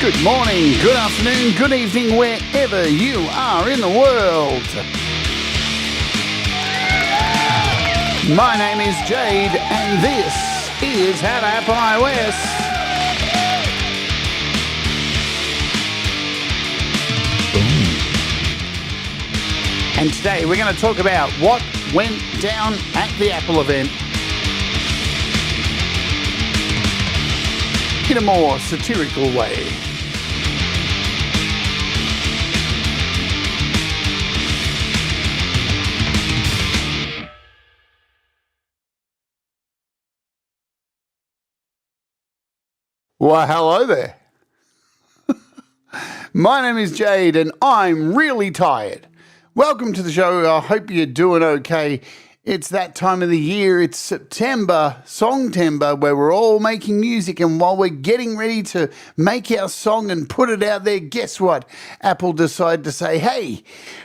Good morning, good afternoon, good evening, wherever you are in the world. My name is Jade, and this is How to App on iOS. And today we're going to talk about what went down at the Apple event in a more satirical way. Well, hello there. My name is Jade and I'm really tired. Welcome to the show. I hope you're doing okay. It's that time of the year. It's September, Songtember, where we're all making music, and while we're getting ready to make our song and put it out there, guess what? Apple decided to say, hey,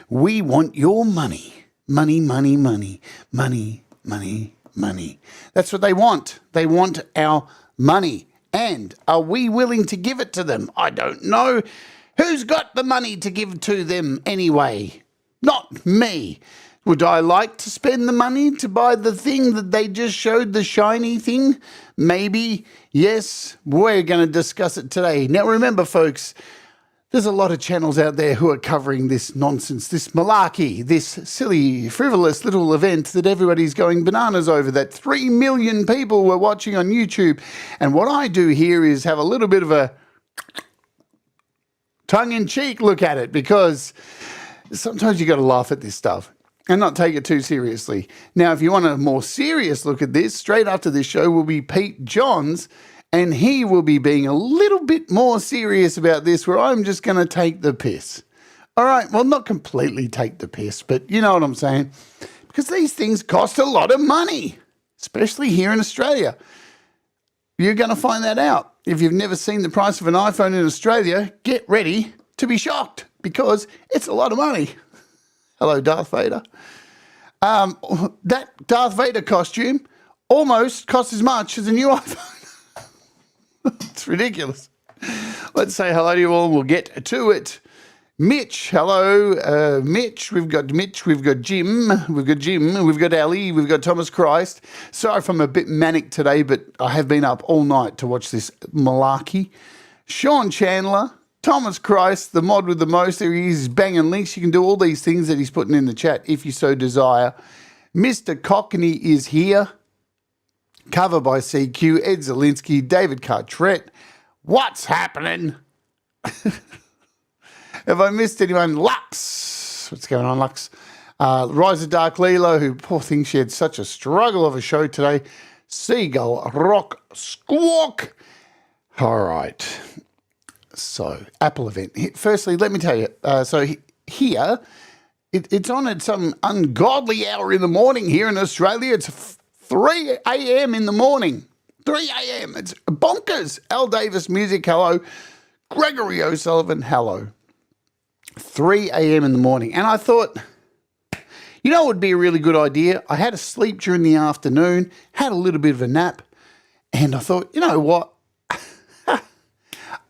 we want your money. Money, money, money, money, money, money. That's what they want. They want our money. And are we willing to give it to them? I don't know. Who's got the money to give to them anyway? Not me. Would I like to spend the money to buy the thing that they just showed, the shiny thing? Maybe. Yes. We're going to discuss it today. Now, remember, folks, there's a lot of channels out there who are covering this nonsense, this malarkey, this silly, frivolous little event that everybody's going bananas over, that 3 million people were watching on YouTube. And what I do here is have a little bit of a tongue-in-cheek look at it, because sometimes you got to laugh at this stuff and not take it too seriously. Now, if you want a more serious look at this, straight after this show will be Pete Johns, and he will be being a little bit more serious about this, where I'm just going to take the piss. All right, well, not completely take the piss, but you know what I'm saying. Because these things cost a lot of money, especially here in Australia. You're going to find that out. If you've never seen the price of an iPhone in Australia, get ready to be shocked, because it's a lot of money. Hello, Darth Vader. That Darth Vader costume almost costs as much as a new iPhone. It's ridiculous. Let's say hello to you all and we'll get to it. Mitch, hello. Mitch, we've got Jim, we've got Ali, we've got Thomas Christ. Sorry if I'm a bit manic today, but I have been up all night to watch this malarkey. Sean Chandler, Thomas Christ, the mod with the most. There he is, banging links. You can do all these things that he's putting in the chat if you so desire. Mr. Cockney is here. Cover by CQ, Ed Zielinski, David Cartret. What's happening? Have I missed anyone? Lux. What's going on, Lux? Rise of Dark Lilo, who, poor thing, she had such a struggle of a show today. Seagull, Rock, Squawk. All right. So, Apple event. Firstly, let me tell you, here, it's on at some ungodly hour in the morning here in Australia. It's 3 a.m. in the morning. 3 a.m. It's bonkers. Al Davis Music, hello. Gregory O'Sullivan, hello. 3 a.m. in the morning. And I thought, you know what would be a really good idea? I had a sleep during the afternoon, had a little bit of a nap, and I thought, you know what?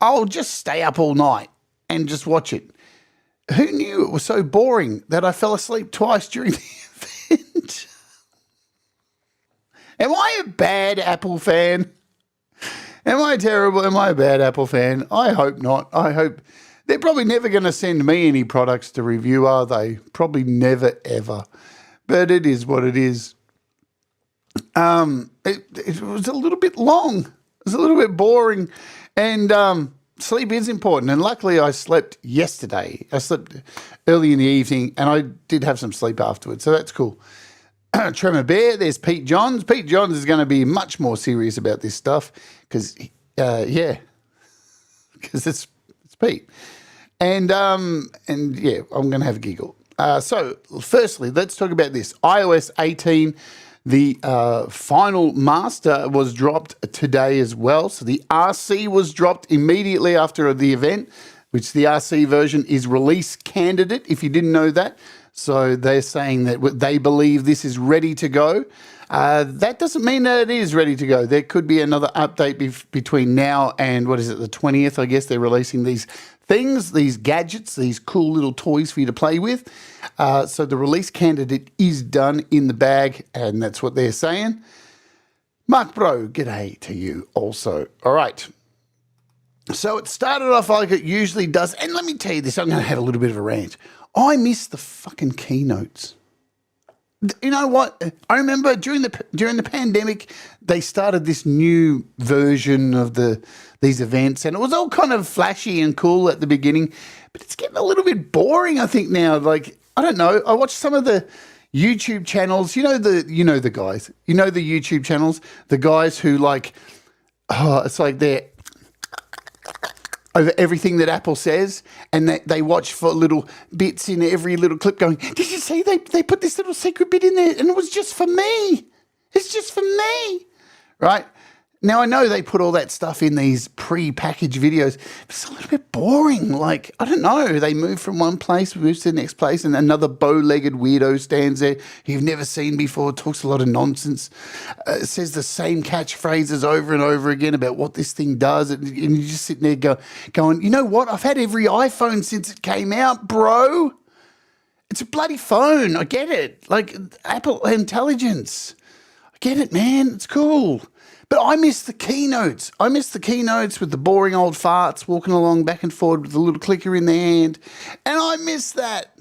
I'll just stay up all night and just watch it. Who knew it was so boring that I fell asleep twice during the event? Am I a bad Apple fan? Am I terrible? Am I a bad Apple fan? I hope not. I hope they're probably never going to send me any products to review, are they? Probably never, ever. But it is what it is. It was a little bit long. It was a little bit boring. And sleep is important. And luckily I slept yesterday. I slept early in the evening and I did have some sleep afterwards. So that's cool. Tremor Bear, there's Pete Johns. Pete Johns is going to be much more serious about this stuff because, because it's Pete. And yeah, I'm going to have a giggle. So firstly, let's talk about this. iOS 18, the final master was dropped today as well. So the RC was dropped immediately after the event, which the RC version is release candidate, if you didn't know that. So they're saying that they believe this is ready to go. That doesn't mean that it is ready to go. There could be another update between now and, what is it, the 20th, I guess. They're releasing these things, these gadgets, these cool little toys for you to play with. So the release candidate is done in the bag, and that's what they're saying. Mark Bro, g'day to you also. All right. So it started off like it usually does. And let me tell you this, I'm going to have a little bit of a rant. I miss the fucking keynotes. You know what? I remember during the pandemic, they started this new version of these events, and it was all kind of flashy and cool at the beginning, but it's getting a little bit boring, I think, now. Like, I don't know. I watched some of the YouTube channels. You know the guys. You know the YouTube channels, the guys who it's like they're over everything that Apple says, and they watch for little bits in every little clip going, did you see they put this little secret bit in there and it was just for me. It's just for me, right? Now, I know they put all that stuff in these pre-packaged videos, but it's a little bit boring. Like, I don't know. They move from one place, moves to the next place, and another bow-legged weirdo stands there you've never seen before, talks a lot of nonsense, says the same catchphrases over and over again about what this thing does, and you're just sitting there going, you know what? I've had every iPhone since it came out, bro. It's a bloody phone. I get it. Like, Apple intelligence. I get it, man. It's cool. But I miss the keynotes. I miss the keynotes with the boring old farts walking along back and forward with the little clicker in their hand. And I miss that,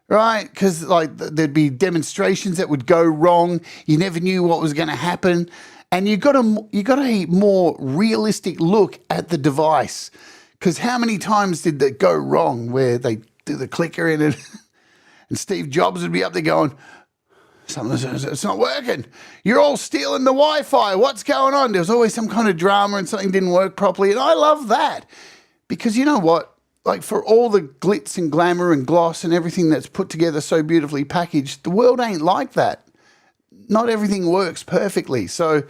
right? Because there'd be demonstrations that would go wrong. You never knew what was going to happen. And you got a more realistic look at the device. Because how many times did that go wrong where they do the clicker in it and Steve Jobs would be up there going, it's not working. You're all stealing the Wi-Fi. What's going on? There was always some kind of drama and something didn't work properly. And I love that because you know what? Like, for all the glitz and glamour and gloss and everything that's put together so beautifully packaged, the world ain't like that. Not everything works perfectly. So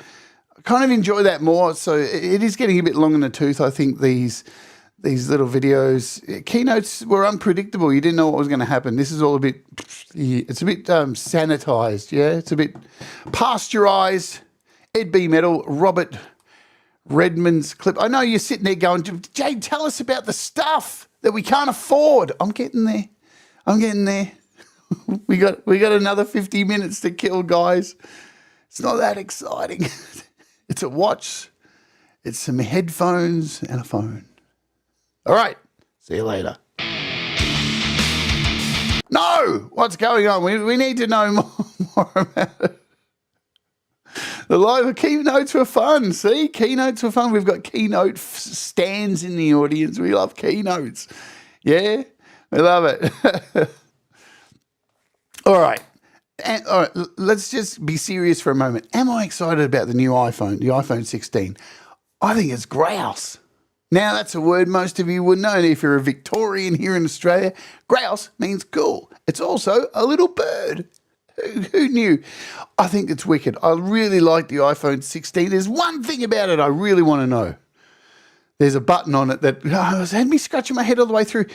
I kind of enjoy that more. So it is getting a bit long in the tooth, I think, these little videos. Keynotes were unpredictable. You didn't know what was going to happen. This is all it's a bit sanitized, yeah? It's a bit pasteurized. Ed B. Metal, Robert Redmond's clip. I know you're sitting there going, Jade, tell us about the stuff that we can't afford. I'm getting there. we got another 50 minutes to kill, guys. It's not that exciting. It's a watch. It's some headphones and a phone. All right. See you later. No! What's going on? We need to know more about it. The live keynotes were fun. See? Keynotes were fun. We've got keynote stands in the audience. We love keynotes. Yeah? We love it. All right. All right. Let's just be serious for a moment. Am I excited about the new iPhone, the iPhone 16? I think it's grouse. Now, that's a word most of you would know. If you're a Victorian here in Australia, grouse means cool. It's also a little bird. Who knew? I think it's wicked. I really like the iPhone 16. There's one thing about it I really want to know. There's a button on it that had me scratching my head all the way through.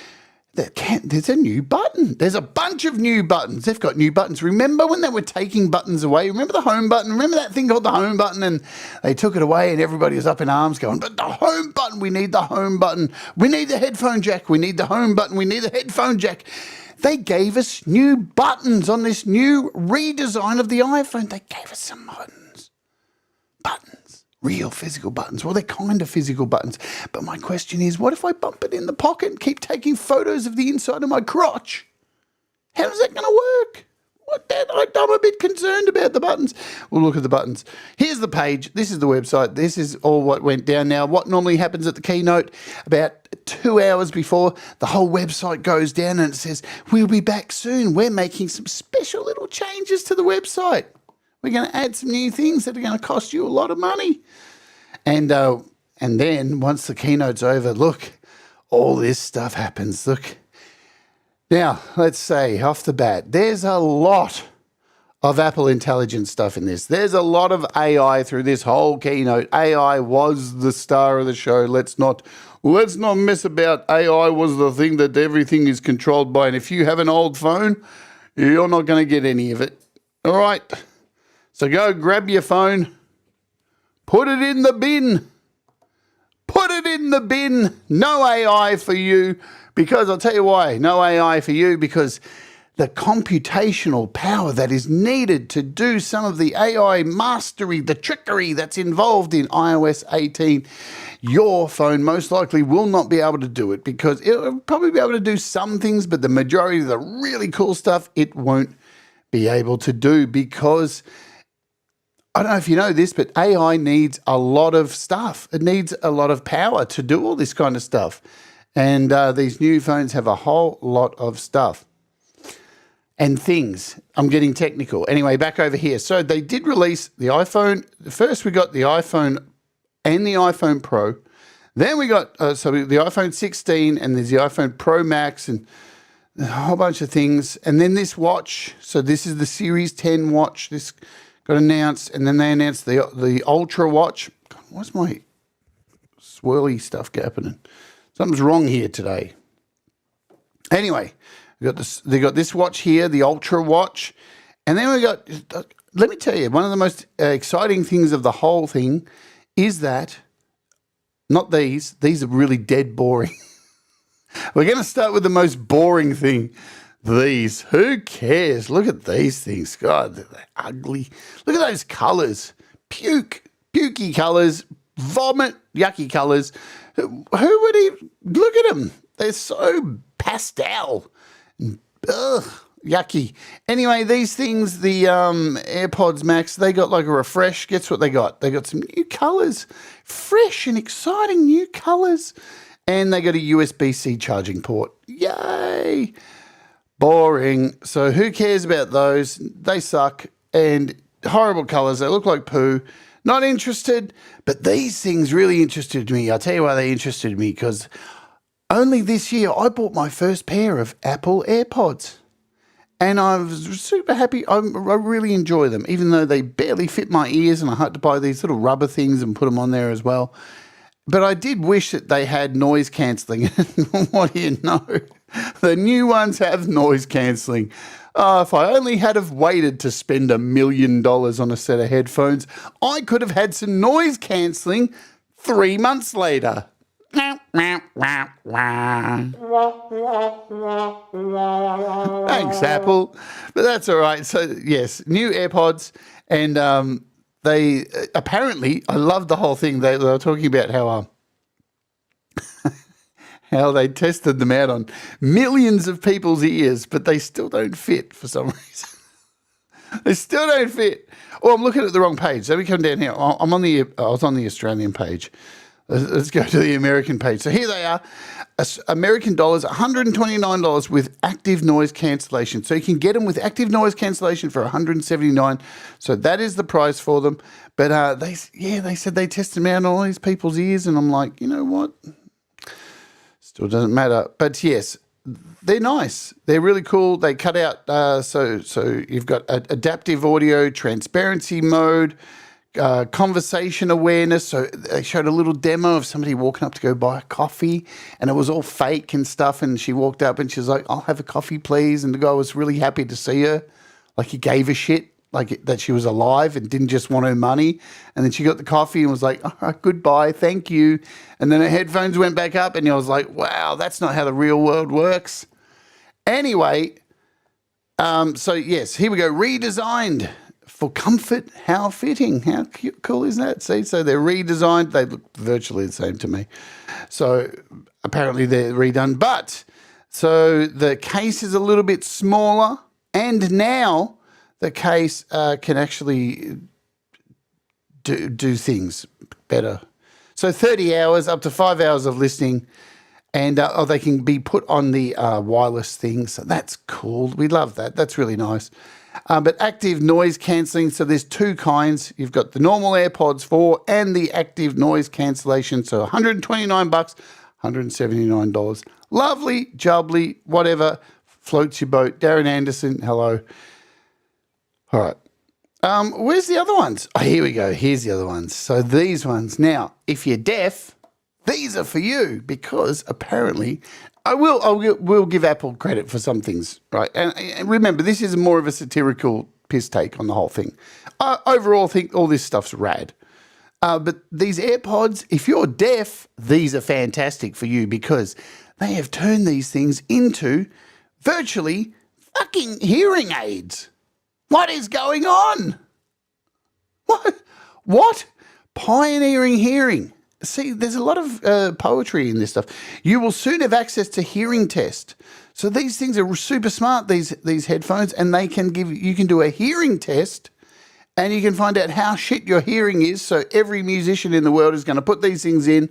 There's a new button. There's a bunch of new buttons. They've got new buttons. Remember when they were taking buttons away? Remember the home button? Remember that thing called the home button? And they took it away and everybody was up in arms going, but the home button, we need the home button. We need the headphone jack. We need the home button. We need the headphone jack. They gave us new buttons on this new redesign of the iPhone. They gave us some buttons. Real physical buttons. Well, they're kind of physical buttons. But my question is, what if I bump it in the pocket and keep taking photos of the inside of my crotch? How's that going to work? I'm a bit concerned about the buttons. We'll look at the buttons. Here's the page. This is the website. This is all what went down. Now, what normally happens at the keynote, about 2 hours before, the whole website goes down and it says, we'll be back soon. We're making some special little changes to the website. We're going to add some new things that are going to cost you a lot of money. And then once the keynote's over, look, all this stuff happens. Look. Now, let's say off the bat, there's a lot of Apple intelligence stuff in this. There's a lot of AI through this whole keynote. AI was the star of the show. Let's not mess about. AI was the thing that everything is controlled by. And if you have an old phone, you're not going to get any of it. All right. So go grab your phone, put it in the bin. Put it in the bin. No AI for you, because I'll tell you why. No AI for you, because the computational power that is needed to do some of the AI mastery, the trickery that's involved in iOS 18, your phone most likely will not be able to do it, because it'll probably be able to do some things, but the majority of the really cool stuff it won't be able to do, because I don't know if you know this, but AI needs a lot of stuff. It needs a lot of power to do all this kind of stuff. And these new phones have a whole lot of stuff and things. I'm getting technical. Anyway, back over here. So they did release the iPhone. First, we got the iPhone and the iPhone Pro. Then we got the iPhone 16, and there's the iPhone Pro Max and a whole bunch of things. And then this watch. So this is the Series 10 watch. This got announced, and then they announced the Ultra watch. God, what's my swirly stuff happening? Something's wrong here today. Anyway, they got this watch here, the Ultra watch, and then we got. Let me tell you, one of the most exciting things of the whole thing is that not these. These are really dead boring. We're going to start with the most boring thing. These, who cares? Look at these things. God, they're ugly. Look at those colors. Pukey colors, vomit, yucky colors. Who would even look at them? They're so pastel. Ugh, yucky. Anyway, these things, the AirPods Max, they got like a refresh. Guess what they got? They got some new colors, fresh and exciting new colors, and they got a USB-C charging port. Yay! Boring. So who cares about those? They suck, and horrible colors. They look like poo. Not interested, but these things really interested me. I'll tell you why they interested me, because only this year I bought my first pair of Apple AirPods, and I was super happy. I really enjoy them, even though they barely fit my ears, and I had to buy these little rubber things and put them on there as well. But I did wish that they had noise cancelling. What do you know? The new ones have noise cancelling. If I only had have waited to spend $1 million on a set of headphones, I could have had some noise cancelling 3 months later. Thanks, Apple. But that's all right. So, yes, new AirPods, and they apparently, I love the whole thing. They were talking about how they tested them out on millions of people's ears, but they still don't fit for some reason. They still don't fit. Oh, I'm looking at the wrong page. So we come down here. I was on the Australian page. Let's go to the American page. So here they are. American dollars, $129 with active noise cancellation. So you can get them with active noise cancellation for $179. So that is the price for them. But they said they tested them out on all these people's ears, and I'm like, you know what? Still doesn't matter. But yes, they're nice. They're really cool. They cut out so you've got adaptive audio, transparency mode, conversation awareness. So they showed a little demo of somebody walking up to go buy a coffee, and it was all fake and stuff, and she walked up and she was like, "I'll have a coffee, please." And the guy was really happy to see her. Like, he gave a shit, like that she was alive and didn't just want her money. And then she got the coffee and was like, "All right, goodbye, thank you." And then her headphones went back up, and I was like, wow, that's not how the real world works. Anyway, so yes, here we go. Redesigned for comfort. How fitting. How cool is that? See, so they're redesigned. They look virtually the same to me. So apparently they're redone. But so the case is a little bit smaller, and now the case can actually do things better. So 30 hours, up to 5 hours of listening, and they can be put on the wireless thing. So that's cool. We love that. That's really nice. But active noise cancelling, so there's two kinds. You've got the normal AirPods 4 and the active noise cancellation. So $129, $179. Lovely, jubbly, whatever. Floats your boat. Darren Anderson, hello. All right. Where's the other ones? Oh, here we go. Here's the other ones. So these ones. Now, if you're deaf, these are for you, because apparently I will give Apple credit for some things, right? And remember, this is more of a satirical piss take on the whole thing. Overall, I think all this stuff's rad. But these AirPods, if you're deaf, these are fantastic for you because they have turned these things into virtually fucking hearing aids. What is going on? What? Pioneering hearing. See, there's a lot of poetry in this stuff. You will soon have access to hearing test. So these things are super smart, these headphones, and they can you can do a hearing test and you can find out how shit your hearing is. So every musician in the world is going to put these things in,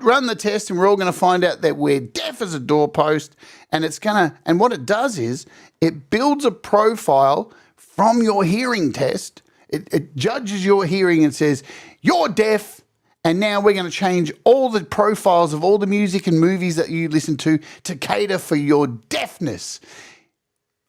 run the test, and we're all going to find out that we're deaf as a doorpost. And and what it does is it builds a profile from your hearing test. It judges your hearing and says, you're deaf, and now we're going to change all the profiles of all the music and movies that you listen to cater for your deafness.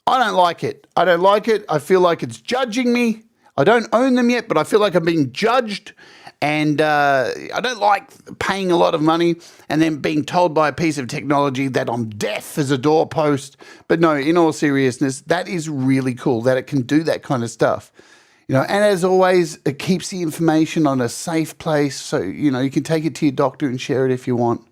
I don't like it. I don't like it. I feel like it's judging me. I don't own them yet, but I feel like I'm being judged, and I don't like paying a lot of money and then being told by a piece of technology that I'm deaf as a doorpost. But no, in all seriousness, that is really cool that it can do that kind of stuff. And as always, it keeps the information on a safe place. So, you can take it to your doctor and share it if you want.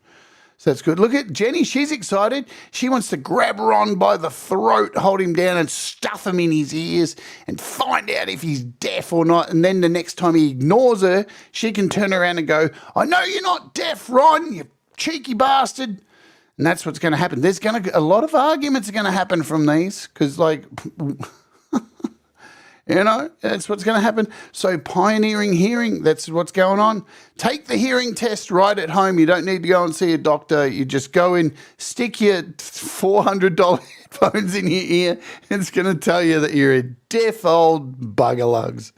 So that's good. Look at Jenny. She's excited. She wants to grab Ron by the throat, hold him down and stuff him in his ears and find out if he's deaf or not. And then the next time he ignores her, she can turn around and go, I know you're not deaf, Ron, you cheeky bastard. And that's what's going to happen. There's a lot of arguments are going to happen from these because, that's what's going to happen. So pioneering hearing, that's what's going on. Take the hearing test right at home. You don't need to go and see a doctor. You just go in, stick your $400 headphones in your ear. And it's going to tell you that you're a deaf old bugger lugs.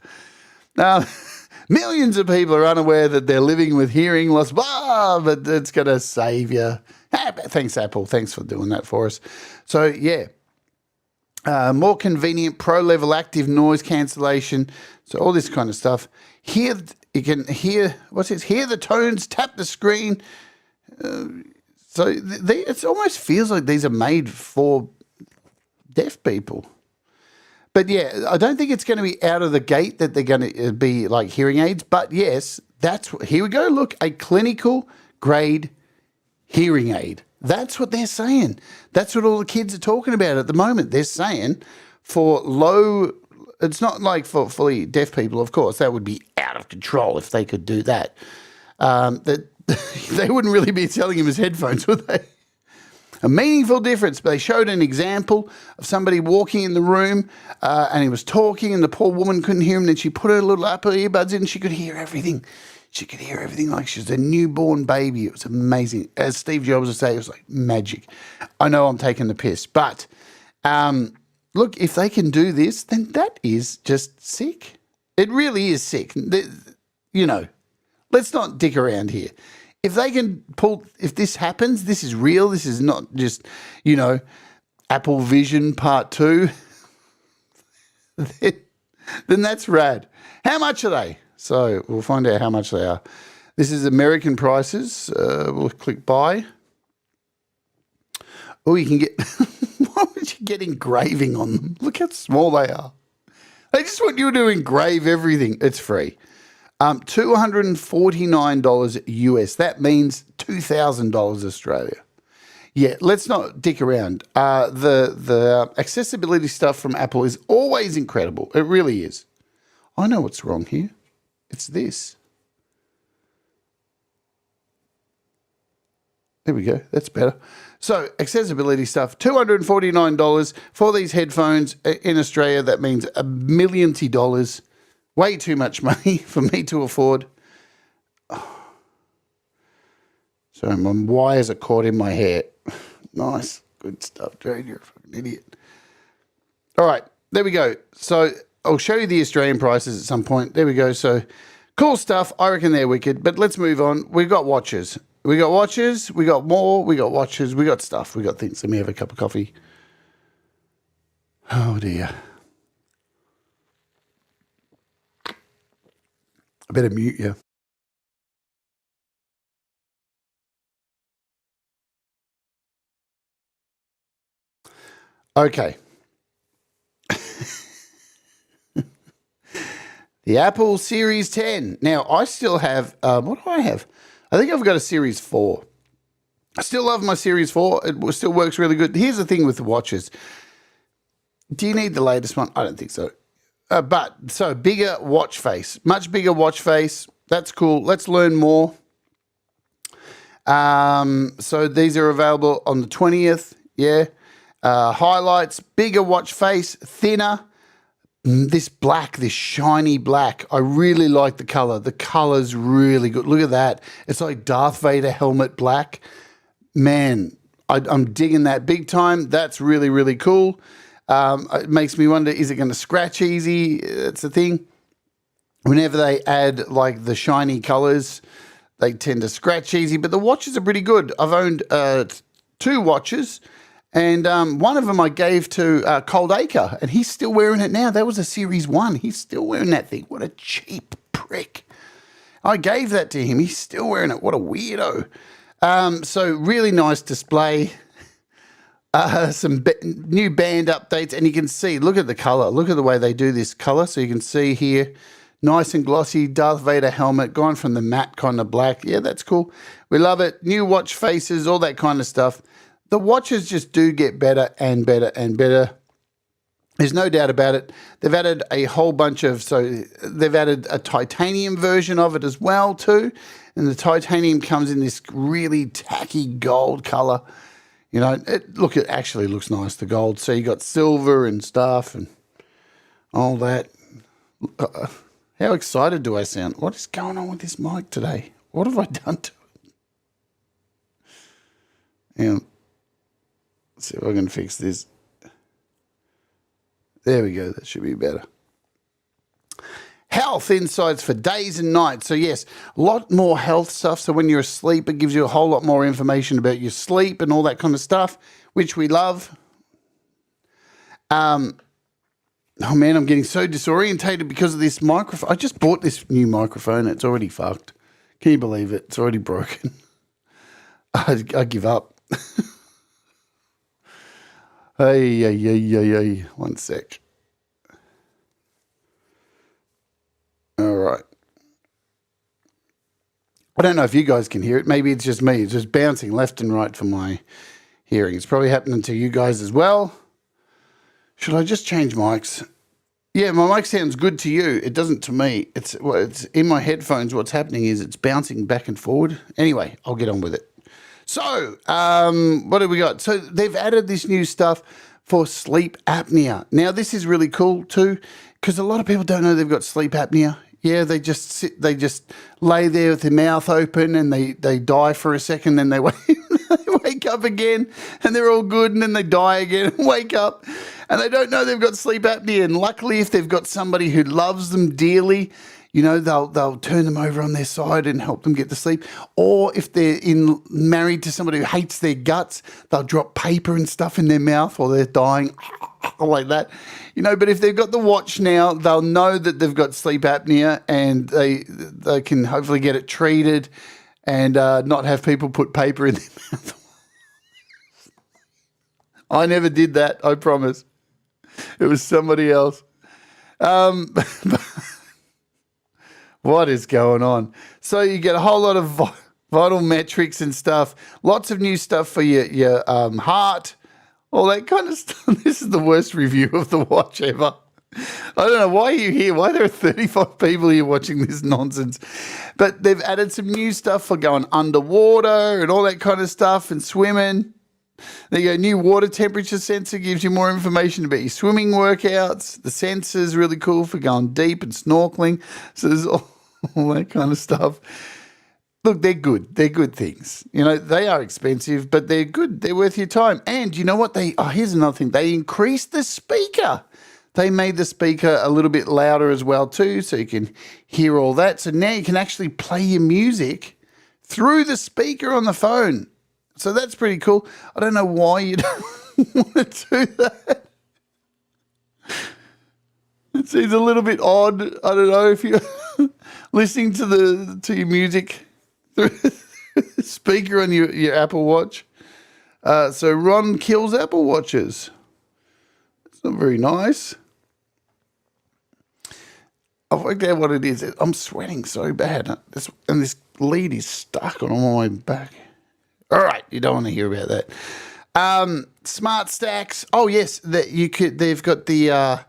Now, millions of people are unaware that they're living with hearing loss, but it's going to save you. Thanks, Apple. Thanks for doing that for us. So, yeah. More convenient, pro-level active noise cancellation. So all this kind of stuff. You can hear, hear the tones, tap the screen. It almost feels like these are made for deaf people. But yeah, I don't think it's going to be out of the gate that they're going to be like hearing aids. But yes, here we go. Look, a clinical grade hearing aid. That's what they're saying. That's what all the kids are talking about at the moment. They're saying it's not like for fully deaf people, of course. That would be out of control if they could do that. That they wouldn't really be selling him as headphones, would they? A meaningful difference. But they showed an example of somebody walking in the room and he was talking and the poor woman couldn't hear him. Then she put her little Apple earbuds in and she could hear everything. She could hear everything like she was a newborn baby. It was amazing. As Steve Jobs would say, it was like magic. I know I'm taking the piss, but look, if they can do this, then that is just sick. It really is sick. Let's not dick around here. If they can if this happens, this is real. This is not just, Apple Vision Part 2. Then that's rad. How much are they? So we'll find out how much they are. This is American prices. We'll click buy. Oh, you can get, why would you get engraving on them? Look how small they are. They just want you to engrave everything. It's free. $249 US. That means $2,000 Australia. Yeah, let's not dick around. The accessibility stuff from Apple is always incredible. It really is. I know what's wrong here. It's this. There we go. That's better. So accessibility stuff, $249 for these headphones in Australia. That means $1 million. Way too much money for me to afford. Oh. Sorry, my wires are caught in my hair. Nice. Good stuff, Jade. You're a fucking idiot. All right. There we go. So I'll show you the Australian prices at some point. There we go. So cool stuff. I reckon they're wicked. But let's move on. We've got watches. We got watches. We got more. We got watches. We got stuff. We got things. Let me have a cup of coffee. Oh, dear. I better mute you. Okay. The Apple Series 10. Now, I still have, what do I have? I think I've got a Series 4. I still love my Series 4. It still works really good. Here's the thing with the watches. Do you need the latest one? I don't think so. So bigger watch face, much bigger watch face. That's cool. Let's learn more. So these are available on the 20th. Yeah. Highlights, bigger watch face, thinner. This black, this shiny black. I really like the color. The color's really good. Look at that. It's like Darth Vader helmet black. Man, I'm digging that big time. That's really, really cool. It makes me wonder, is it going to scratch easy? That's the thing. Whenever they add like the shiny colors, they tend to scratch easy, but the watches are pretty good. I've owned 2 watches, and one of them I gave to Cold Acre, and he's still wearing it now. That was a Series 1. He's still wearing that thing. What a cheap prick. I gave that to him. He's still wearing it. What a weirdo. So really nice display. Some new band updates, and you can see, look at the color. Look at the way they do this color. So you can see here, nice and glossy, Darth Vader helmet, gone from the matte kind of black. Yeah, that's cool. We love it. New watch faces, all that kind of stuff. The watches just do get better and better and better. There's no doubt about it. They've added a whole bunch of, so they've added a titanium version of it as well too. And the titanium comes in this really tacky gold color. You know, it actually looks nice, the gold. So you got silver and stuff and all that. How excited do I sound? What is going on with this mic today? What have I done to it? And let's see if I can fix this. There we go. That should be better. Health insights for days and nights. So yes, a lot more health stuff. So when you're asleep, it gives you a whole lot more information about your sleep and all that kind of stuff, which we love. Oh man, I'm getting so disorientated because of this microphone. I just bought this new microphone. It's already fucked. Can you believe it? It's already broken. I give up. Hey. 1 sec. All right. I don't know if you guys can hear it. Maybe it's just me. It's just bouncing left and right for my hearing. It's probably happening to you guys as well. Should I just change mics? Yeah, my mic sounds good to you. It doesn't to me. It's in my headphones. What's happening is it's bouncing back and forward. Anyway, I'll get on with it. So, what have we got? So they've added this new stuff for sleep apnea. Now, this is really cool too, because a lot of people don't know they've got sleep apnea. Yeah, they just lay there with their mouth open and they die for a second, then they wake up again and they're all good, and then they die again and wake up, and they don't know they've got sleep apnea. And luckily, if they've got somebody who loves them dearly, you know, they'll turn them over on their side and help them get to sleep. Or if they're married to somebody who hates their guts, they'll drop paper and stuff in their mouth while they're dying, like that. You know, but if they've got the watch now, they'll know that they've got sleep apnea, and they can hopefully get it treated and not have people put paper in their mouth. I never did that, I promise. It was somebody else. What is going on? So you get a whole lot of vital metrics and stuff. Lots of new stuff for your heart, all that kind of stuff. This is the worst review of the watch ever. I don't know why you're here. Why there are 35 people here watching this nonsense. But they've added some new stuff for going underwater and all that kind of stuff and swimming. There you go. New water temperature sensor gives you more information about your swimming workouts. The sensor's really cool for going deep and snorkeling. So there's all that kind of stuff. Look, they're good. They're good things. You know, they are expensive, but they're good. They're worth your time. And you know what? Here's another thing. They increased the speaker. They made the speaker a little bit louder as well too, so you can hear all that. So now you can actually play your music through the speaker on the phone. So that's pretty cool. I don't know why you don't want to do that. It seems a little bit odd. I don't know if you're listening to your music through the speaker on your Apple Watch. So Ron kills Apple Watches. It's not very nice. I've worked out what it is. I'm sweating so bad. This lead is stuck on all my back. All right, you don't want to hear about that. Smart stacks. Oh yes, they've got the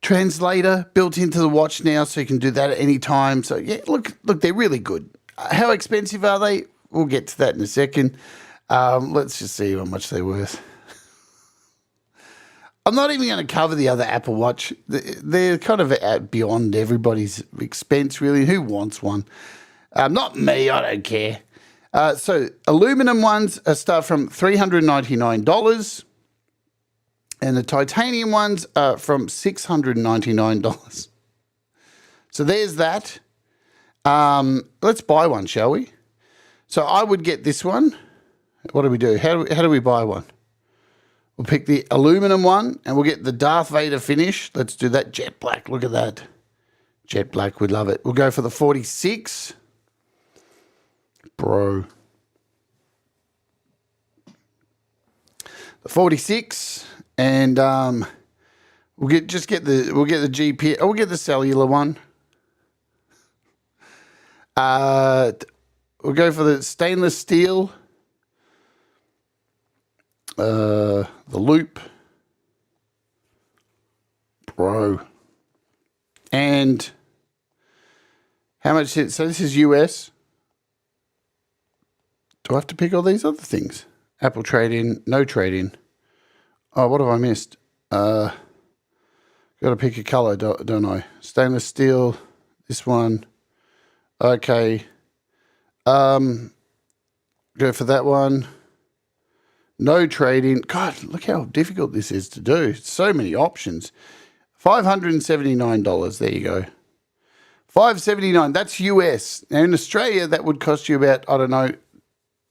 translator built into the watch now, so you can do that at any time. So yeah, look, they're really good. How expensive are they? We'll get to that in a second. Let's just see how much they're worth. I'm not even going to cover the other Apple Watch. They're kind of beyond everybody's expense, really. Who wants one? Not me. I don't care. So aluminum ones start from $399, and the titanium ones are from $699. So there's that. Let's buy one, shall we? So I would get this one. What do we do? How do we buy one? We'll pick the aluminum one, and we'll get the Darth Vader finish. Let's do that. Jet black. Look at that. Jet black. We'd love it. We'll go for the 46. Bro. The 46, and we'll get the GPS. We'll get the cellular one. We'll go for the stainless steel. The loop, bro, and how much is it? So this is US. Do I have to pick all these other things? Apple trade-in, no trade-in. Oh, what have I missed? Got to pick a color, don't I? Stainless steel, this one. Okay. Go for that one. No trading. God, look how difficult this is to do. So many options. $579. There you go. $579. That's US. Now in Australia, that would cost you about, I don't know,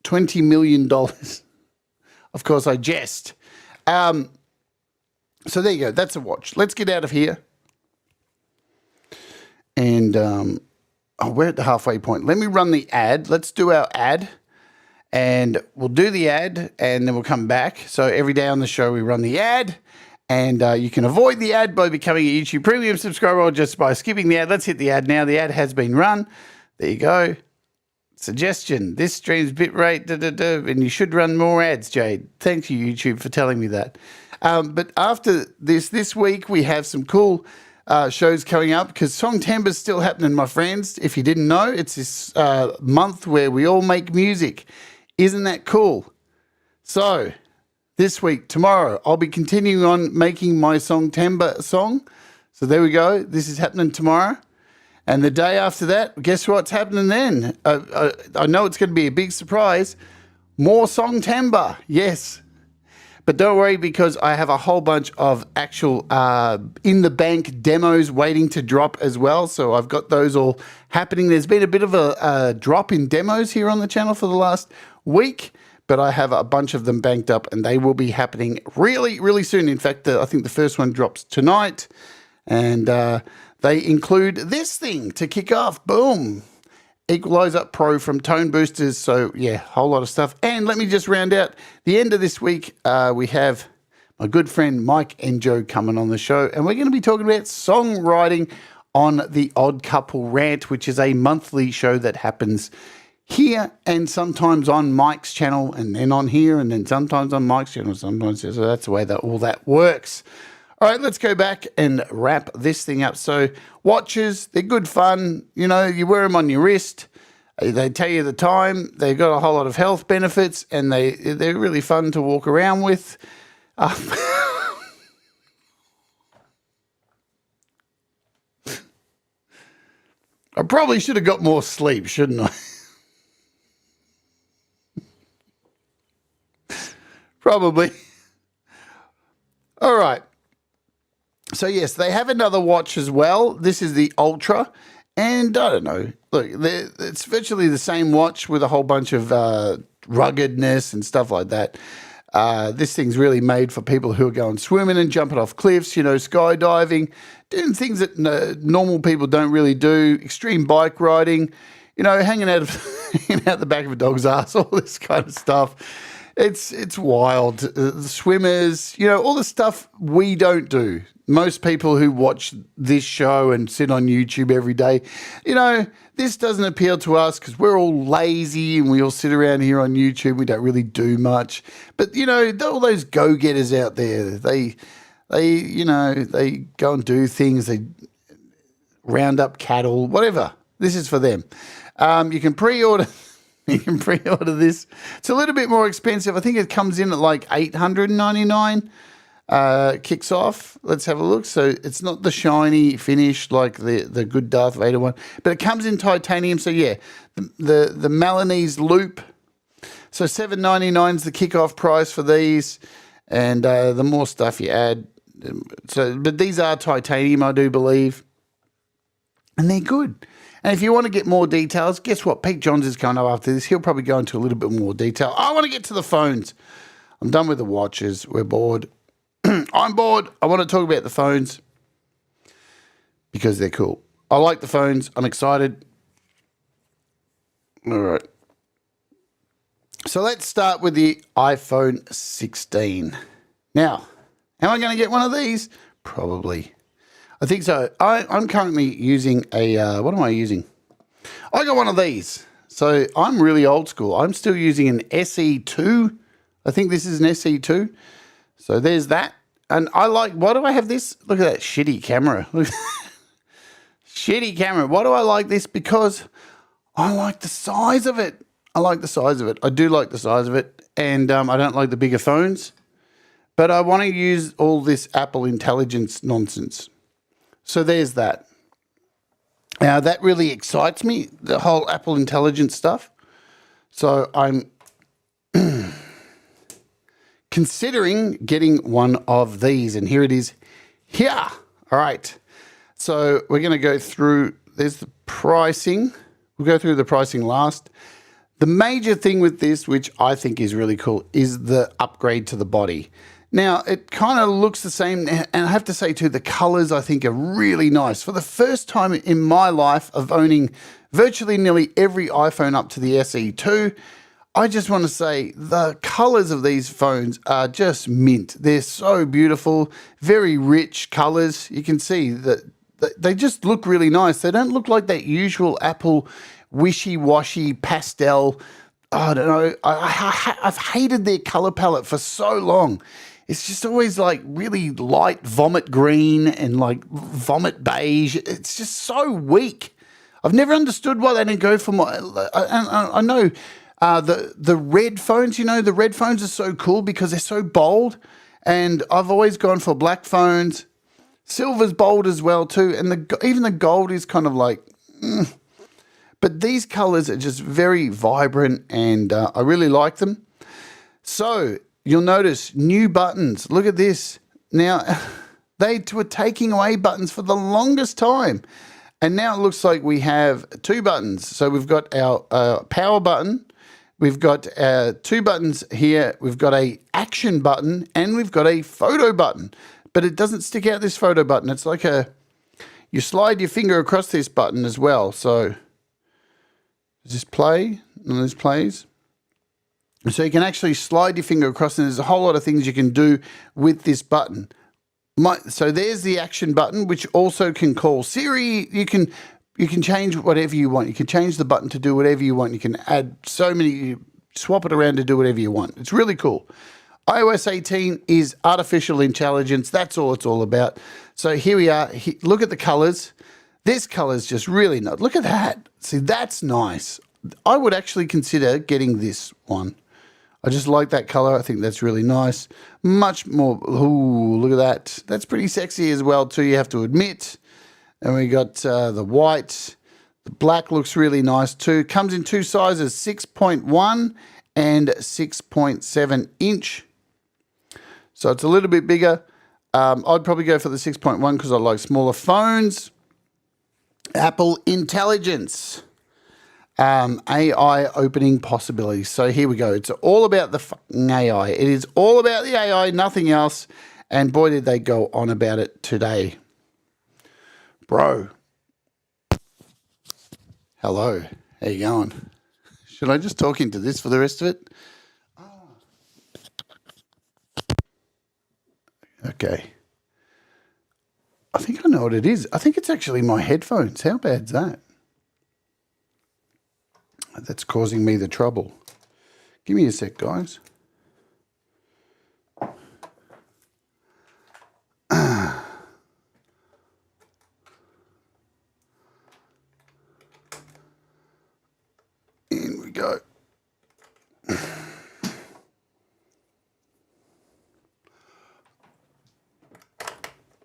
$20 million. Of course, I jest. So there you go. That's a watch. Let's get out of here. And we're at the halfway point. Let me run the ad. Let's do our ad. And we'll do the ad, and then we'll come back. So every day on the show, we run the ad. And you can avoid the ad by becoming a YouTube Premium subscriber or just by skipping the ad. Let's hit the ad now. The ad has been run. There you go. Suggestion. This stream's bitrate, and you should run more ads, Jade. Thank you, YouTube, for telling me that. But after this week, we have some cool shows coming up because Songtember's still happening, my friends. If you didn't know, it's this month where we all make music. Isn't that cool? So this week, tomorrow, I'll be continuing on making my Songtember song. So there we go. This is happening tomorrow. And the day after that, guess what's happening then? I know it's going to be a big surprise. More Songtember, yes. But don't worry, because I have a whole bunch of actual in-the-bank demos waiting to drop as well. So I've got those all happening. There's been a bit of a drop in demos here on the channel for the last week, but I have a bunch of them banked up, and they will be happening really, really soon. In fact, I think the first one drops tonight, and they include this thing to kick off. Boom. Equalizer Pro from Tone Boosters. So, yeah, whole lot of stuff. And let me just round out the end of this week. We have my good friend Mike and Joe coming on the show, and we're going to be talking about songwriting on the Odd Couple Rant, which is a monthly show that happens here and sometimes on Mike's channel, and then on here, and then sometimes on Mike's channel. Sometimes, so that's the way that all that works. All right, let's go back and wrap this thing up. So watches, they're good fun. You know, you wear them on your wrist. They tell you the time. They've got a whole lot of health benefits, and they're really fun to walk around with. I probably should have got more sleep, shouldn't I? Probably. All right. So, yes, they have another watch as well. This is the Ultra. And I don't know. Look, it's virtually the same watch with a whole bunch of ruggedness and stuff like that. This thing's really made for people who are going swimming and jumping off cliffs, you know, skydiving, doing things that normal people don't really do, extreme bike riding, you know, hanging out the back of a dog's ass, all this kind of stuff. It's wild. The swimmers, you know, all the stuff we don't do. Most people who watch this show and sit on YouTube every day, you know, this doesn't appeal to us because we're all lazy and we all sit around here on YouTube. We don't really do much. But, you know, all those go-getters out there, they you know, they go and do things. They round up cattle, whatever. This is for them. You can pre-order. You can pre-order this. It's a little bit more expensive. I think it comes in at like $899. Kicks off. Let's have a look. So it's not the shiny finish like the good Darth Vader one, but it comes in titanium. So yeah, the Milanese loop. So $799 is the kickoff price for these, and the more stuff you add. So, but these are titanium, I do believe, and they're good. And if you want to get more details, guess what? Pete Johns is going up after this. He'll probably go into a little bit more detail. I want to get to the phones. I'm done with the watches. We're bored. I'm bored. I want to talk about the phones because they're cool. I like the phones. I'm excited. All right. So let's start with the iPhone 16. Now, am I going to get one of these? Probably. I think so. I'm currently using a, what am I using? I got one of these. So I'm really old school. I'm still using an SE2. I think this is an SE2. So there's that. And I like, why do I have this? Look at that shitty camera. Shitty camera. Why do I like this? Because I like the size of it. I like the size of it. I do like the size of it. And I don't like the bigger phones. But I want to use all this Apple Intelligence nonsense. So there's that. Now, that really excites me, the whole Apple Intelligence stuff. So I'm considering getting one of these. And here it is. Here. All right. So we're going to go through, there's the pricing. We'll go through the pricing last. The major thing with this, which I think is really cool, is the upgrade to the body. Now, it kind of looks the same, and I have to say too, the colors I think are really nice. For the first time in my life of owning virtually nearly every iPhone up to the SE2, I just want to say the colors of these phones are just mint. They're so beautiful, very rich colors. You can see that they just look really nice. They don't look like that usual Apple wishy-washy pastel. I don't know. I've hated their color palette for so long. It's just always like really light vomit green and like vomit beige. It's just so weak. I've never understood why they didn't go for more. I know the red phones, you know, the red phones are so cool because they're so bold. And I've always gone for black phones. Silver's bold as well too. And even the gold is kind of like, But these colors are just very vibrant and I really like them. So you'll notice new buttons. Look at this. Now, they were taking away buttons for the longest time. And now it looks like we have two buttons. So we've got our power button. We've got two buttons here. We've got a action button and we've got a photo button. But it doesn't stick out this photo button. It's like you slide your finger across this button as well. So does this play? And this plays. So you can actually slide your finger across, and there's a whole lot of things you can do with this button. So there's the action button, which also can call Siri. You can change whatever you want. You can change the button to do whatever you want. You can add swap it around to do whatever you want. It's really cool. iOS 18 is artificial intelligence. That's all it's all about. So here we are. Look at the colors. This color is just really nice. Look at that. See, that's nice. I would actually consider getting this one. I just like that color. I think that's really nice. Much more, ooh, look at that. That's pretty sexy as well too, you have to admit. And we got the white. The black looks really nice too. Comes in two sizes, 6.1 and 6.7 inch. So it's a little bit bigger. I'd probably go for the 6.1 because I like smaller phones. Apple Intelligence. AI opening possibilities. So here we go. It's all about the fucking AI. It is all about the AI, nothing else. And boy, did they go on about it today. Bro. Hello. How you going? Should I just talk into this for the rest of it? Okay. I think I know what it is. I think it's actually my headphones. How bad's that? That's causing me the trouble. Give me a sec, guys. In we go.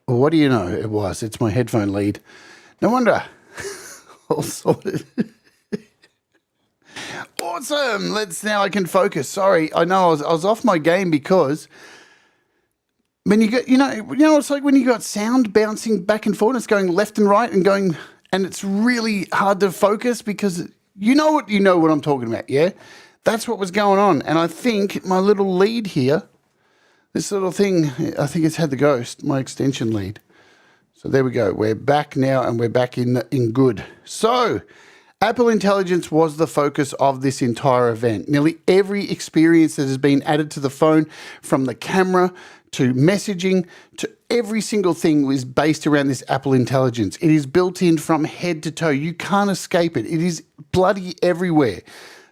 Well, what do you know? It was. It's my headphone lead. No wonder. All sorted. Awesome. Now I can focus. Sorry, I know I was off my game because when you get, it's like when you got sound bouncing back and forth, it's going left and right and going, and it's really hard to focus because you know what I'm talking about, yeah? That's what was going on. And I think my little lead here, this little thing, I think it's had the ghost, my extension lead. So there we go. We're back now and we're back in good. So Apple Intelligence was the focus of this entire event. Nearly every experience that has been added to the phone, from the camera to messaging to every single thing, was based around this Apple Intelligence. It is built in from head to toe. You can't escape it. It is bloody everywhere.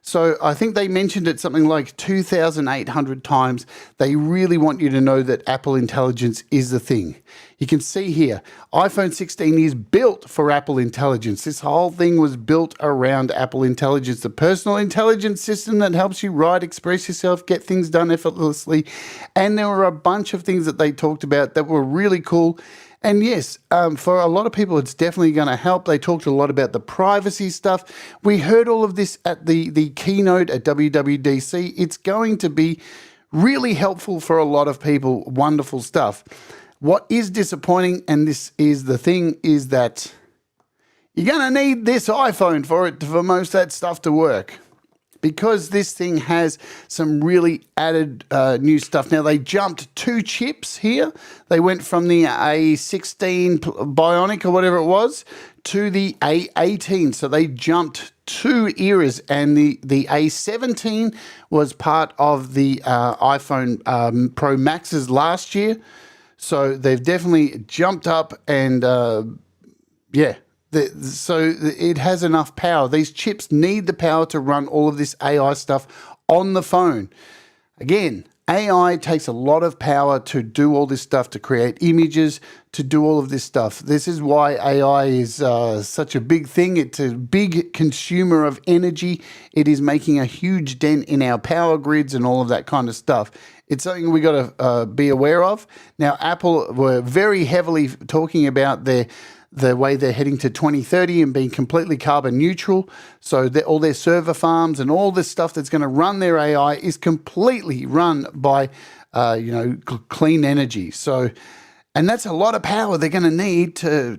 So I think they mentioned it something like 2,800 times. They really want you to know that Apple Intelligence is the thing. You can see here, iPhone 16 is built for Apple Intelligence. This whole thing was built around Apple Intelligence, the personal intelligence system that helps you write, express yourself, get things done effortlessly. And there were a bunch of things that they talked about that were really cool. And yes, for a lot of people, it's definitely going to help. They talked a lot about the privacy stuff. We heard all of this at the keynote at WWDC. It's going to be really helpful for a lot of people. Wonderful stuff. What is disappointing, and this is the thing, is that you're going to need this iPhone for most of that stuff to work, because this thing has some really added new stuff. Now, they jumped 2 chips here. They went from the A16 Bionic or whatever it was to the A18. So they jumped 2 eras, and the A17 was part of the iPhone Pro Maxes last year. So they've definitely jumped up, and yeah. So it has enough power. These chips need the power to run all of this AI stuff on the phone. Again, AI takes a lot of power to do all this stuff, to create images, to do all of this stuff. This is why AI is such a big thing. It's a big consumer of energy. It is making a huge dent in our power grids and all of that kind of stuff. It's something we got to be aware of. Now, Apple were very heavily talking about the way they're heading to 2030 and being completely carbon neutral. So all their server farms and all this stuff that's going to run their AI is completely run by, clean energy. So, and that's a lot of power they're going to need to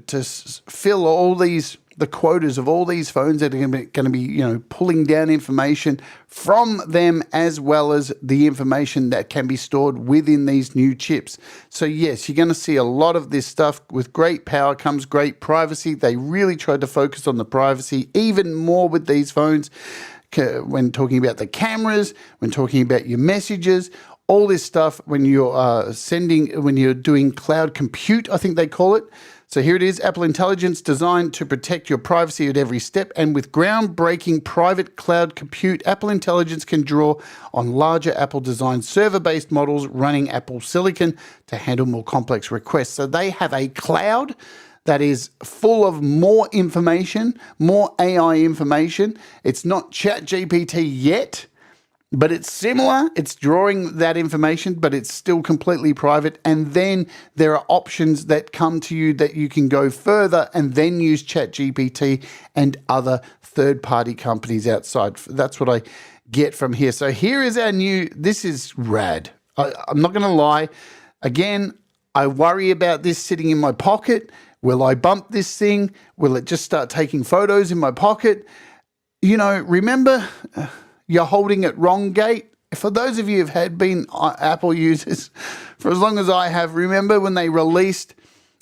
fill all the quotas of all these phones that are going to be, pulling down information from them, as well as the information that can be stored within these new chips. So yes, you're going to see a lot of this stuff. With great power comes great privacy. They really tried to focus on the privacy even more with these phones when talking about the cameras, when talking about your messages, all this stuff when you're when you're doing cloud compute, I think they call it. So here it is, Apple Intelligence, designed to protect your privacy at every step. And with groundbreaking private cloud compute, Apple Intelligence can draw on larger Apple-designed server-based models running Apple Silicon to handle more complex requests. So they have a cloud that is full of more information, more AI information. It's not ChatGPT yet, but it's similar. It's drawing that information, but it's still completely private. And then there are options that come to you that you can go further and then use ChatGPT and other third-party companies outside. That's what I get from here. So here is our new, this is rad. I'm not going to lie. Again, I worry about this sitting in my pocket. Will I bump this thing? Will it just start taking photos in my pocket? Remember... You're holding it wrong gate. For those of you who've been Apple users for as long as I have, remember when they released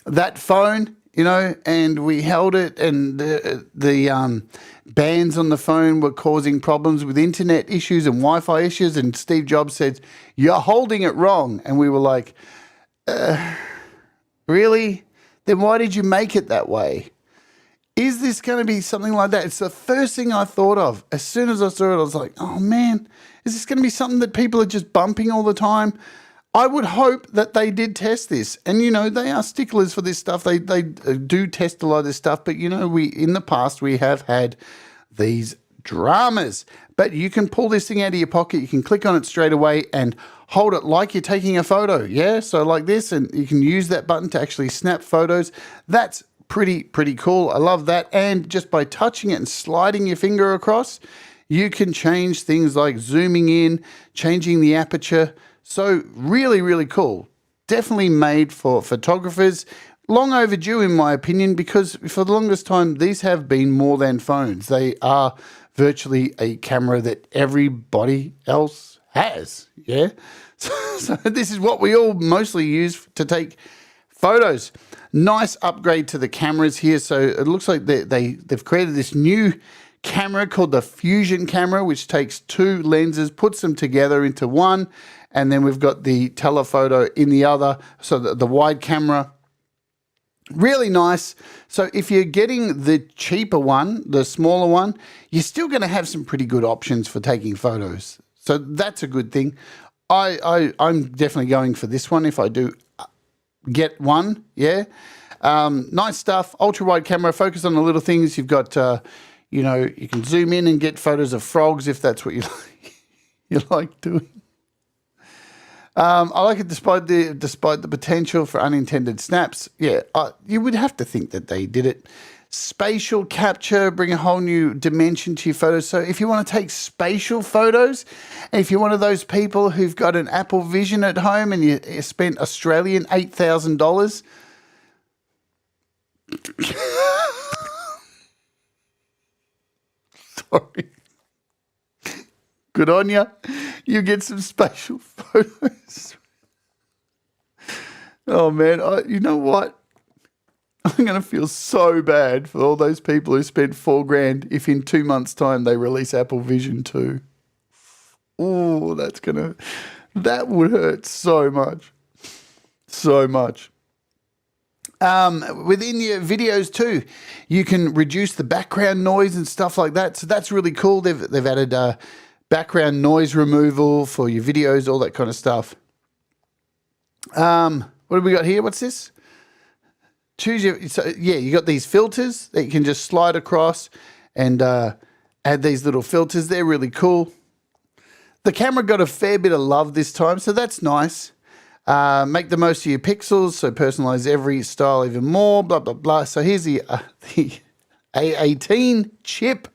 that phone, and we held it, and the bands on the phone were causing problems with internet issues and Wi-Fi issues, and Steve Jobs said, "You're holding it wrong." And we were like, Really? Then why did you make it that way? Is this going to be something like that? It's the first thing I thought of. As soon as I saw it, I was like, oh man, is this going to be something that people are just bumping all the time? I would hope that they did test this. And, you know, they are sticklers for this stuff. They do test a lot of this stuff. But, you know, in the past, we have had these dramas. But you can pull this thing out of your pocket. You can click on it straight away and hold it like you're taking a photo. Yeah, so like this. And you can use that button to actually snap photos. That's pretty cool. I love that. And just by touching it and sliding your finger across, you can change things like zooming in, changing the aperture. So really cool. Definitely made for photographers. Long overdue in my opinion, because for the longest time these have been more than phones. They are virtually a camera that everybody else has. Yeah. So this is what we all mostly use to take photos. Nice upgrade to the cameras here. So it looks like they've created this new camera called the Fusion camera, which takes two lenses, puts them together into one, and then we've got the telephoto in the other, so the wide camera. Really nice. So if you're getting the cheaper one, the smaller one, you're still going to have some pretty good options for taking photos. So that's a good thing. I'm definitely going for this one if I do get one. Yeah. Nice stuff. Ultra wide camera, focus on the little things. You've got, you know, you can zoom in and get photos of frogs if that's what you like doing. I like it despite the potential for unintended snaps. Yeah, you would have to think that they did it. Spatial capture, bring a whole new dimension to your photos. So if you want to take spatial photos, and if you're one of those people who've got an Apple Vision at home and you spent Australian $8,000, sorry. Good on you. You get some spatial photos. Oh, man. You know what? I'm going to feel so bad for all those people who spent $4,000 if in 2 months' time they release Apple Vision 2. Oh, that would hurt so much. So much. Within your videos too, you can reduce the background noise and stuff like that. So that's really cool. They've added background noise removal for your videos, all that kind of stuff. What have we got here? What's this? You got these filters that you can just slide across and add these little filters. They're really cool. The camera got a fair bit of love this time, so that's nice. Make the most of your pixels, so personalize every style even more, blah, blah, blah. So here's the A18 chip,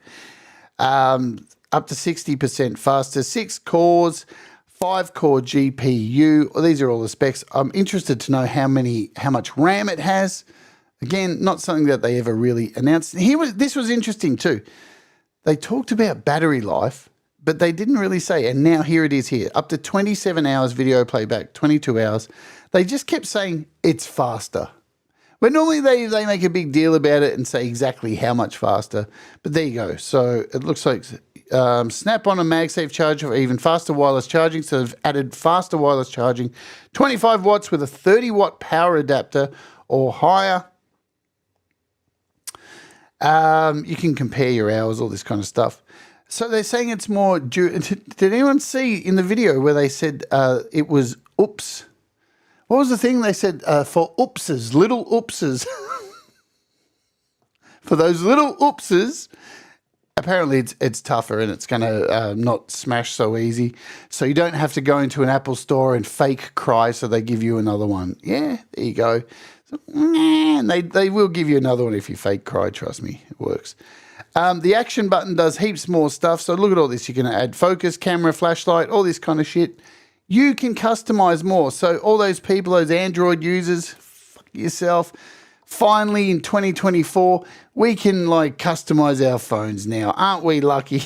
up to 60% faster, 6 cores, 5-core GPU. These are all the specs. I'm interested to know how much RAM it has. Again, not something that they ever really announced. This was interesting too. They talked about battery life, but they didn't really say, and now here it is here, up to 27 hours video playback, 22 hours. They just kept saying it's faster. But normally they make a big deal about it and say exactly how much faster. But there you go. So it looks like snap-on and MagSafe charge for even faster wireless charging. So they've added faster wireless charging, 25 watts with a 30-watt power adapter or higher. You can compare your hours, all this kind of stuff. So they're saying it's more... Did anyone see in the video where they said it was oops? What was the thing they said for oopses, little oopses? For those little oopses, apparently it's tougher and it's going to not smash so easy. So you don't have to go into an Apple store and fake cry so they give you another one. Yeah, there you go. So, and they will give you another one if you fake cry, trust me, it works. The action button does heaps more stuff. So look at all this. You can add focus, camera, flashlight, all this kind of shit. You can customize more. So all those people, those Android users, fuck yourself. Finally, in 2024, we can like customize our phones now. Aren't we lucky?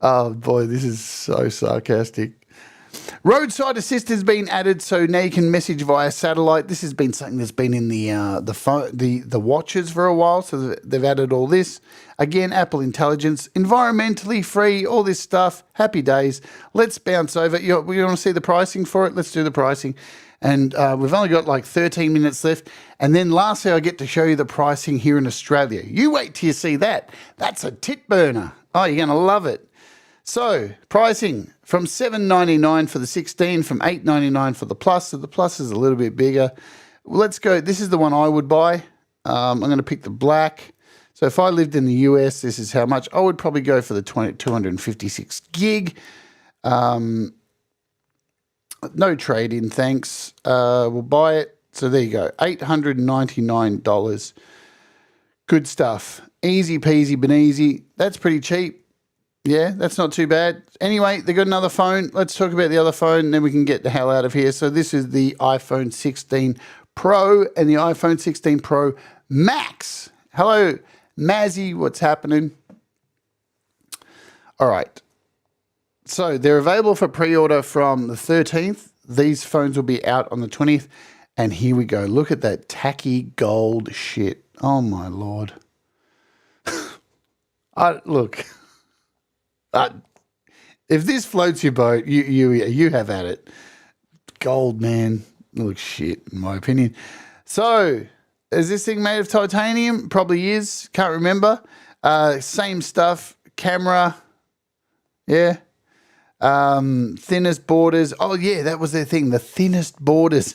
Oh boy, this is so sarcastic. Roadside assist has been added, so now you can message via satellite. This has been something that's been in the phone, the watches for a while, so they've added all this. Again, Apple Intelligence, environmentally free, all this stuff. Happy days. Let's bounce over. We want to see the pricing for it? Let's do the pricing. And we've only got like 13 minutes left. And then lastly, I get to show you the pricing here in Australia. You wait till you see that. That's a tit burner. Oh, you're going to love it. So, pricing from $7.99 for the 16, from $8.99 for the Plus. So the Plus is a little bit bigger. Let's go. This is the one I would buy. I'm going to pick the black. So if I lived in the US, this is how much. I would probably go for the 256 gig. No trade-in, thanks. We'll buy it. So there you go, $899. Good stuff. Easy peasy beneasy. That's pretty cheap. Yeah, that's not too bad. Anyway, they got another phone. Let's talk about the other phone, and then we can get the hell out of here. So this is the iPhone 16 Pro and the iPhone 16 Pro Max. Hello, Mazzy, what's happening? All right. So they're available for pre-order from the 13th. These phones will be out on the 20th. And here we go. Look at that tacky gold shit. Oh, my Lord. Look. If this floats your boat, you have at it. Gold, man. Looks shit, in my opinion. So, is this thing made of titanium? Probably is. Can't remember. Same stuff. Camera. Yeah. Thinnest borders. Oh, yeah, that was their thing. The thinnest borders.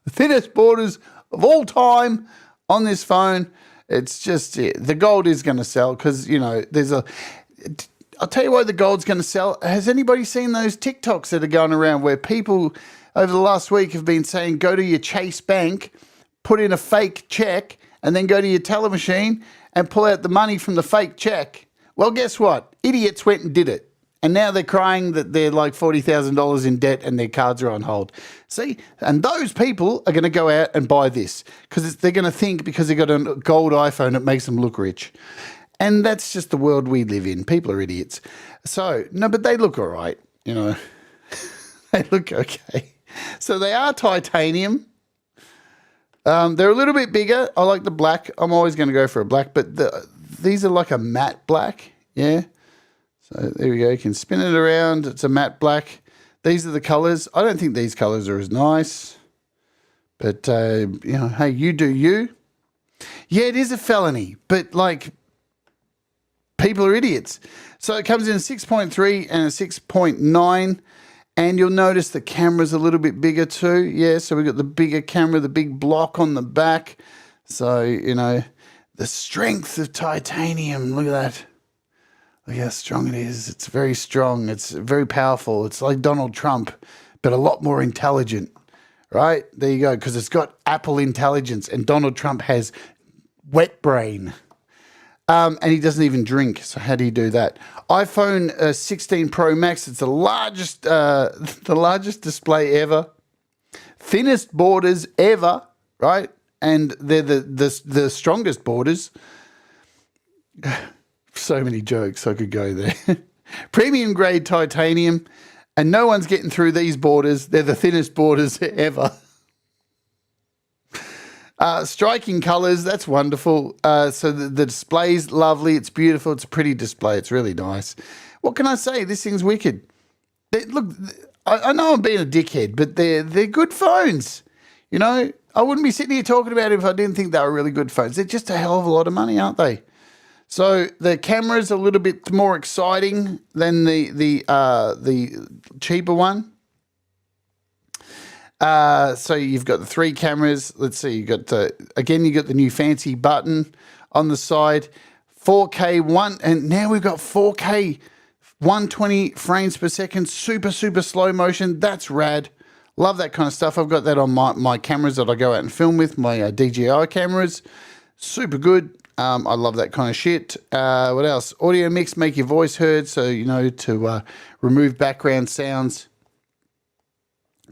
The thinnest borders of all time on this phone. It's just, the gold is going to sell because, I'll tell you why the gold's going to sell. Has anybody seen those TikToks that are going around where people over the last week have been saying, go to your Chase Bank, put in a fake check, and then go to your teller machine and pull out the money from the fake check? Well, guess what? Idiots went and did it. And now they're crying that they're like $40,000 in debt and their cards are on hold. See? And those people are going to go out and buy this because they're going to think because they got a gold iPhone, it makes them look rich. And that's just the world we live in. People are idiots. So, no, but they look all right. They look okay. So they are titanium. They're a little bit bigger. I like the black. I'm always going to go for a black, but these are like a matte black. Yeah. So there we go. You can spin it around. It's a matte black. These are the colors. I don't think these colors are as nice. But, hey, you do you. Yeah, it is a felony. But, people are idiots. So it comes in a 6.3 and a 6.9. And you'll notice the camera's a little bit bigger too. Yeah, so we've got the bigger camera, the big block on the back. So, the strength of titanium. Look at that. Look how strong it is. It's very strong. It's very powerful. It's like Donald Trump, but a lot more intelligent, right? There you go, because it's got Apple intelligence, and Donald Trump has wet brain. And he doesn't even drink. So how do you do that? iPhone 16 Pro Max. It's the largest display ever, thinnest borders ever, right? And they're the strongest borders. So many jokes I could go there. Premium grade titanium, and no one's getting through these borders. They're the thinnest borders ever. Striking colors, that's wonderful. So the display's lovely. It's beautiful. It's a pretty display. It's really nice. What can I say? This thing's wicked. Look, I know I'm being a dickhead, but they're good phones. I wouldn't be sitting here talking about it if I didn't think they were really good phones. They're just a hell of a lot of money, aren't they? So the camera's a little bit more exciting than the cheaper one. So you've got the 3 cameras. Let's see, you got the new fancy button on the side, 4K one, and now we've got 4K 120 frames per second, super slow motion. That's rad. Love that kind of stuff. I've got that on my cameras that I go out and film with, my DJI cameras. Super good. I love that kind of shit. What else? Audio mix, make your voice heard, so to remove background sounds.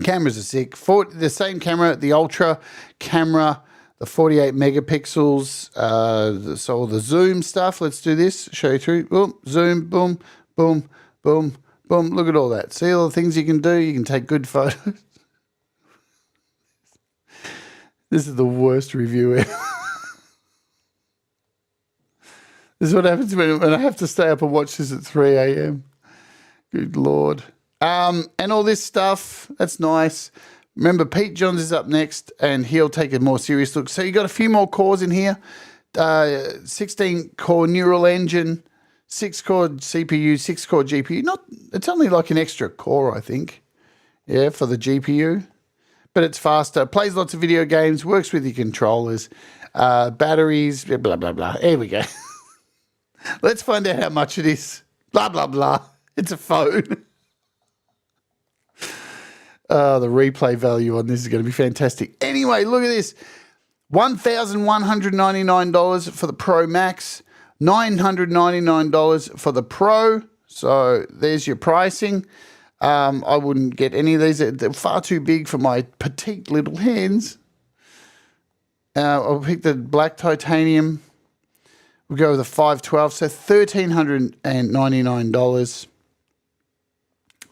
Cameras are sick. The same camera, the Ultra camera, the 48 megapixels. So all the zoom stuff. Let's do this. Show you through. Boom, zoom, boom, boom, boom, Boom, look at all that. See all the things you can do? You can take good photos. This is the worst review ever. This is what happens when I have to stay up and watch this at 3 a.m. Good Lord. And all this stuff, that's nice. Remember, Pete Johns is up next, and he'll take a more serious look. So you got a few more cores in here. 16-core neural engine, 6-core CPU, 6-core GPU. It's only like an extra core, I think, yeah, for the GPU. But it's faster, plays lots of video games, works with your controllers, batteries, blah, blah, blah. Here we go. Let's find out how much it is. Blah, blah, blah. It's a phone. The replay value on this is going to be fantastic. Anyway, look at this. $1,199 for the Pro Max, $999 for the Pro. So there's your pricing. I wouldn't get any of these. They're far too big for my petite little hands. I'll pick the black titanium. We'll go with the 512, so $1,399.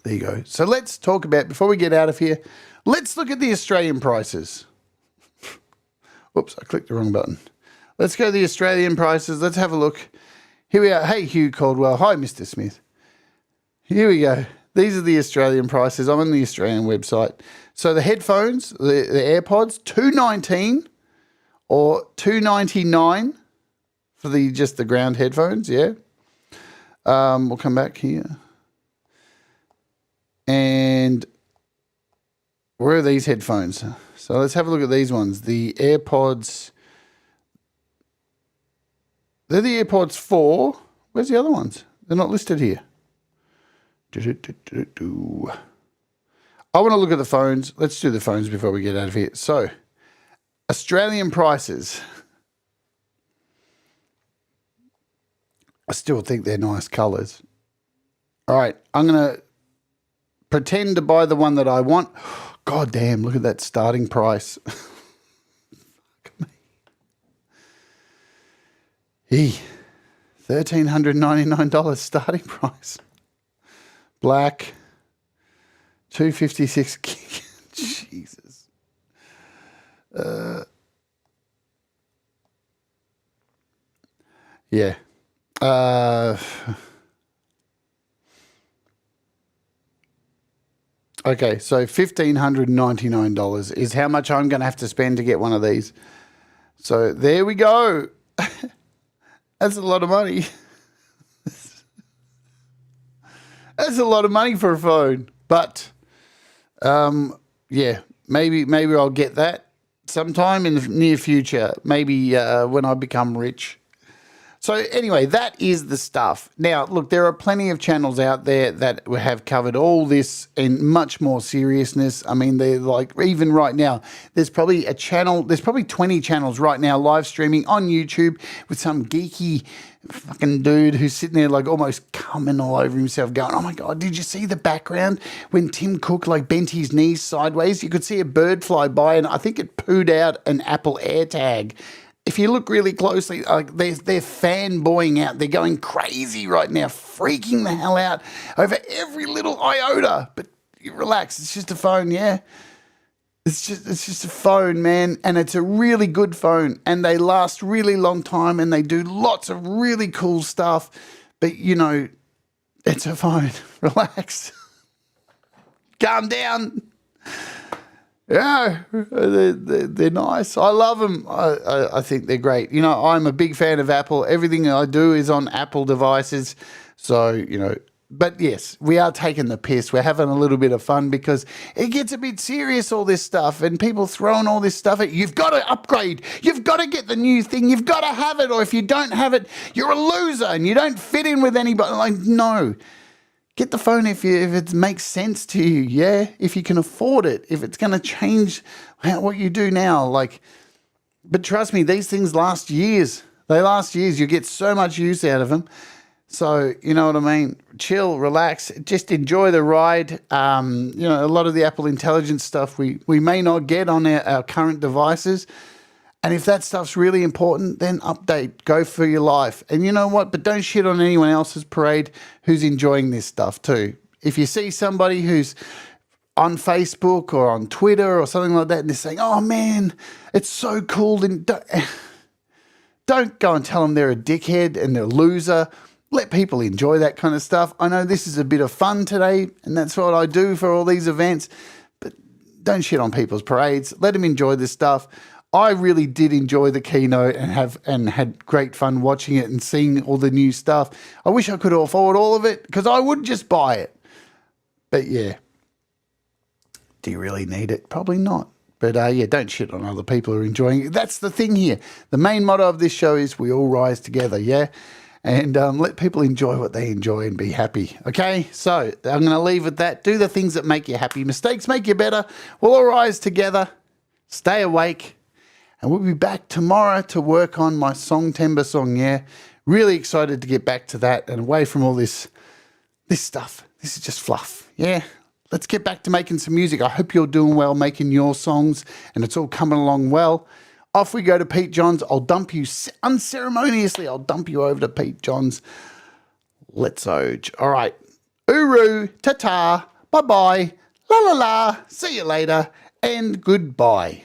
There you go. So let's talk about, before we get out of here, let's look at the Australian prices. Whoops, I clicked the wrong button. Let's go to the Australian prices. Let's have a look. Here we are. Hey, Hugh Caldwell. Hi, Mr. Smith. Here we go. These are the Australian prices. I'm on the Australian website. So the headphones, the AirPods, $219 or $299 for just the ground headphones, yeah. We'll come back here. And where are these headphones? So let's have a look at these ones. The AirPods. They're the AirPods 4. Where's the other ones? They're not listed here. I want to look at the phones. Let's do the phones before we get out of here. So, Australian prices. I still think they're nice colours. All right, I'm going to pretend to buy the one that I want. God damn, look at that starting price. Fuck me. $1,399 starting price. Black. 256 gig. Jesus. Yeah. Okay, so $1,599 is how much I'm going to have to spend to get one of these. So there we go. That's a lot of money. That's a lot of money for a phone. But, yeah, maybe I'll get that sometime in the near future. Maybe when I become rich. So anyway, that is the stuff. Now, look, there are plenty of channels out there that have covered all this in much more seriousness. I mean, they're like, even right now, there's probably 20 channels right now live streaming on YouTube with some geeky fucking dude who's sitting there like almost coming all over himself going, oh my God, did you see the background when Tim Cook like bent his knees sideways? You could see a bird fly by and I think it pooed out an Apple AirTag. If you look really closely, they're fanboying out. They're going crazy right now, freaking the hell out over every little iota. But you relax, it's just a phone, yeah? It's just a phone, man, and it's a really good phone, and they last really long time, and they do lots of really cool stuff. But, you know, it's a phone. Relax. Calm down. Yeah, they're nice. I love them. I think they're great. You know, I'm a big fan of Apple. Everything I do is on Apple devices. So, you know, but yes, we are taking the piss. We're having a little bit of fun because it gets a bit serious, all this stuff, and people throwing all this stuff at you. You've got to upgrade. You've got to get the new thing. You've got to have it, or if you don't have it, you're a loser and you don't fit in with anybody. Like, no. Get the phone if it makes sense to you, yeah? If you can afford it, if it's going to change what you do now. But trust me, these things last years. They last years. You get so much use out of them. So, you know what I mean? Chill, relax, just enjoy the ride. You know, a lot of the Apple Intelligence stuff we may not get on our current devices. And if that stuff's really important, then update, go for your life. And you know what? But don't shit on anyone else's parade who's enjoying this stuff too. If you see somebody who's on Facebook or on Twitter or something like that, and they're saying, oh man, it's so cool, and don't go and tell them they're a dickhead and they're a loser. Let people enjoy that kind of stuff. I know this is a bit of fun today, and that's what I do for all these events, but don't shit on people's parades. Let them enjoy this stuff. I really did enjoy the keynote and had great fun watching it and seeing all the new stuff. I wish I could afford all of it because I would just buy it. But yeah, do you really need it? Probably not. But yeah, don't shit on other people who are enjoying it. That's the thing here. The main motto of this show is we all rise together, yeah? And let people enjoy what they enjoy and be happy, okay? So I'm going to leave with that. Do the things that make you happy. Mistakes make you better. We'll all rise together. Stay awake. And we'll be back tomorrow to work on my Song Timber song, yeah? Really excited to get back to that and away from all this stuff. This is just fluff, yeah? Let's get back to making some music. I hope you're doing well making your songs and it's all coming along well. Off we go to Pete Johns. I'll dump you unceremoniously. I'll dump you over to Pete Johns. Let's oge. All right. Uru, ta-ta, bye-bye, la-la-la, see you later, and goodbye.